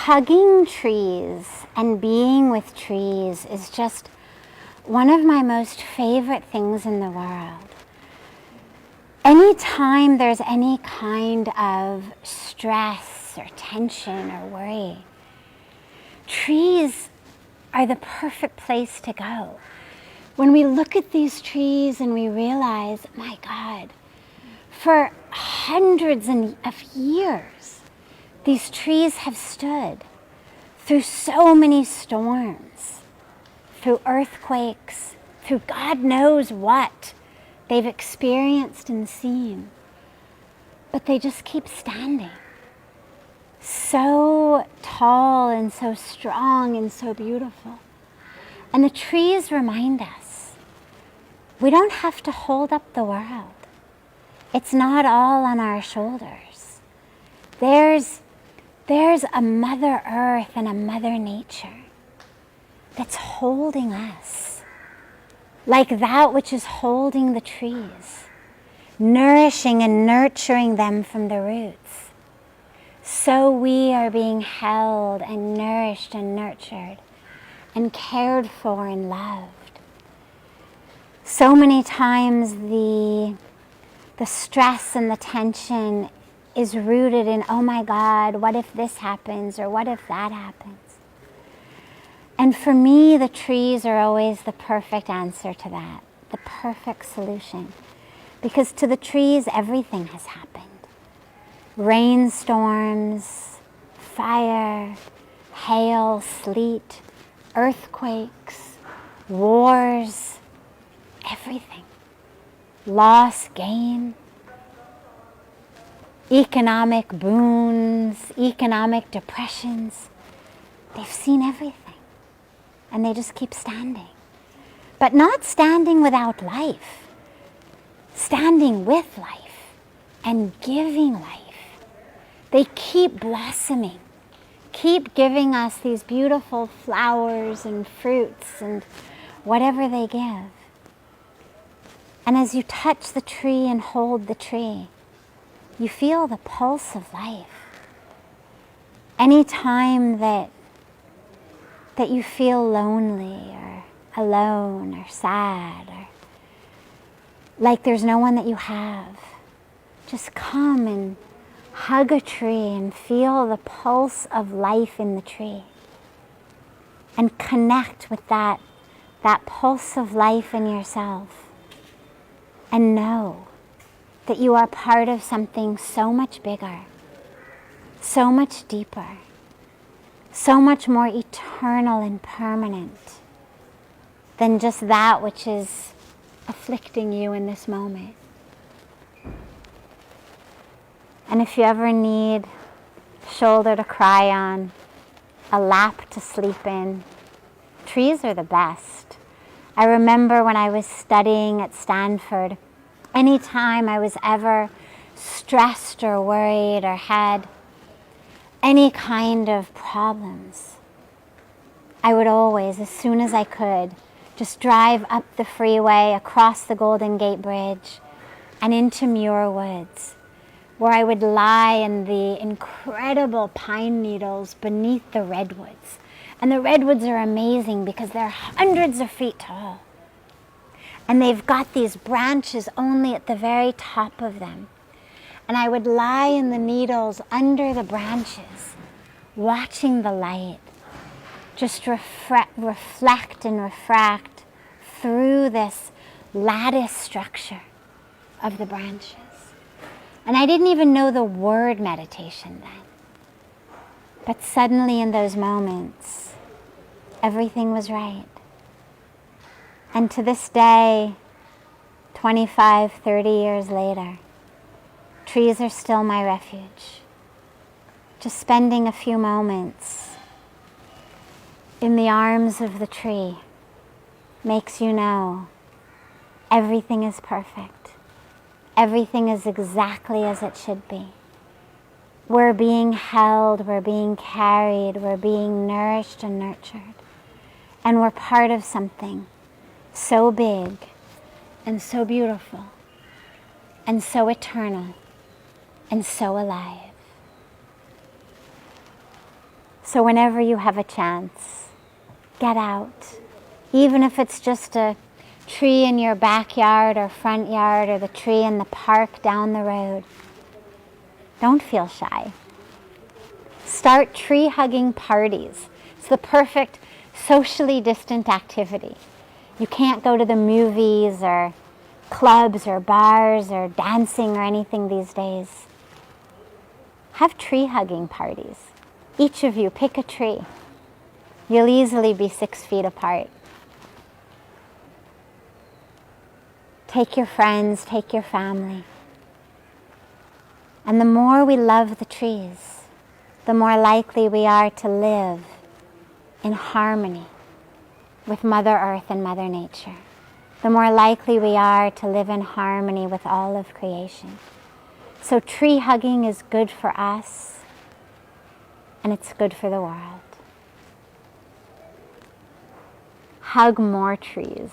hugging trees and being with trees is just one of my most favorite things in the world. Anytime there's any kind of stress or tension or worry, trees are the perfect place to go. When we look at these trees and we realize, my God, for hundreds of years, these trees have stood through so many storms, through earthquakes, through God knows what they've experienced and seen. But they just keep standing. So tall and so strong and so beautiful. And the trees remind us, we don't have to hold up the world. It's not all on our shoulders. There's a Mother Earth and a Mother Nature that's holding us, like that which is holding the trees, nourishing and nurturing them from the roots. So we are being held and nourished and nurtured and cared for and loved. So many times the stress and the tension is rooted in, oh my God, what if this happens or what if that happens? And for me, the trees are always the perfect answer to that, the perfect solution. Because to the trees, everything has happened. Rainstorms, fire, hail, sleet, earthquakes, wars, everything. Loss, gain, economic boons, economic depressions. They've seen everything. And they just keep standing. But not standing without life. Standing with life and giving life. They keep blossoming. Keep giving us these beautiful flowers and fruits and whatever they give. And as you touch the tree and hold the tree, you feel the pulse of life. Any time that you feel lonely or alone or sad or like there's no one that you have, just come and hug a tree and feel the pulse of life in the tree and connect with that pulse of life in yourself and know that you are part of something so much bigger, so much deeper, so much more eternal and permanent than just that which is afflicting you in this moment. And if you ever need a shoulder to cry on, a lap to sleep in, trees are the best. I remember when I was studying at Stanford, anytime I was ever stressed or worried or had any kind of problems, I would always, as soon as I could, just drive up the freeway, across the Golden Gate Bridge, and into Muir Woods, where I would lie in the incredible pine needles beneath the redwoods. And the redwoods are amazing because they're hundreds of feet tall. And they've got these branches only at the very top of them. And I would lie in the needles under the branches, watching the light just reflect and refract through this lattice structure of the branches. And I didn't even know the word meditation then. But suddenly in those moments, everything was right. And to this day, 25, 30 years later, trees are still my refuge. Just spending a few moments in the arms of the tree makes you know everything is perfect. Everything is exactly as it should be. We're being held, we're being carried, we're being nourished and nurtured. And we're part of something so big and so beautiful and so eternal and so alive. So whenever you have a chance, get out. Even if it's just a tree in your backyard or front yard or the tree in the park down the road. Don't feel shy. Start tree hugging parties. It's the perfect socially distant activity. You can't go to the movies or clubs or bars or dancing or anything these days. Have tree hugging parties. Each of you pick a tree. You'll easily be 6 feet apart. Take your friends, take your family. And the more we love the trees, the more likely we are to live in harmony with Mother Earth and Mother Nature. The more likely we are to live in harmony with all of creation. So tree hugging is good for us, and it's good for the world. Hug more trees.